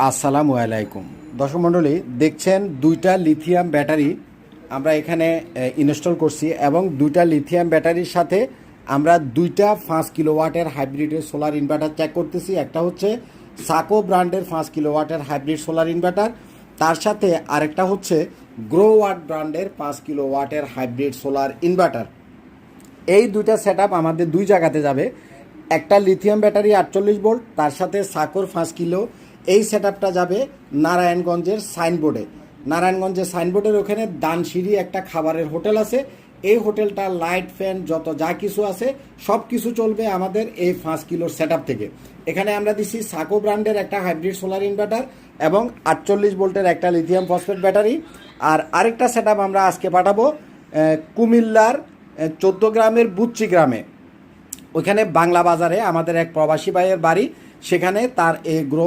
আসসালামু আলাইকুম দর্শক মণ্ডলী, দেখছেন দুইটা লিথিয়াম ব্যাটারি আমরা এখানে ইনস্টল করছি এবং দুইটা লিথিয়াম ব্যাটারির সাথে আমরা দুইটা 5 কিলোওয়াটের হাইব্রিডের সোলার ইনভার্টার চেক করতেছি। একটা হচ্ছে সাকো ব্র্যান্ডের 5 কিলোওয়াটের হাইব্রিড সোলার ইনভার্টার, তার সাথে আরেকটা হচ্ছে গ্রোওয়াট ব্র্যান্ডের 5 কিলোওয়াটের হাইব্রিড সোলার ইনভার্টার। এই দুইটা সেট আমাদের দুই জায়গাতে যাবে। একটা লিথিয়াম ব্যাটারি 48 ভোল্ট, তার সাথে সাকোর 5 কিলো। এই সেট যাবে নারায়ণগঞ্জের সাইনবোর্ডে। নারায়ণগঞ্জের সাইনবোর্ডের ওখানে দানসিঁড়ি একটা খাবারের হোটেল আছে। এই হোটেলটা লাইট ফ্যান যত যা কিছু আছে সব কিছু চলবে আমাদের এই 5 কিলোর সেট থেকে। এখানে আমরা দিচ্ছি সাকো ব্র্যান্ডের একটা হাইব্রিড সোলার ইনভার্টার এবং 48 ভোল্টের একটা লিথিয়াম ফসফেট ব্যাটারি। আর আরেকটা সেট আমরা আজকে পাঠাবো কুমিল্লার 14 গ্রামের বুচ্চি গ্রামে। ওইখানে বাংলা বাজারে আমাদের এক প্রবাসী ভাইয়ের বাড়ি, সেখানে তার এই গ্রো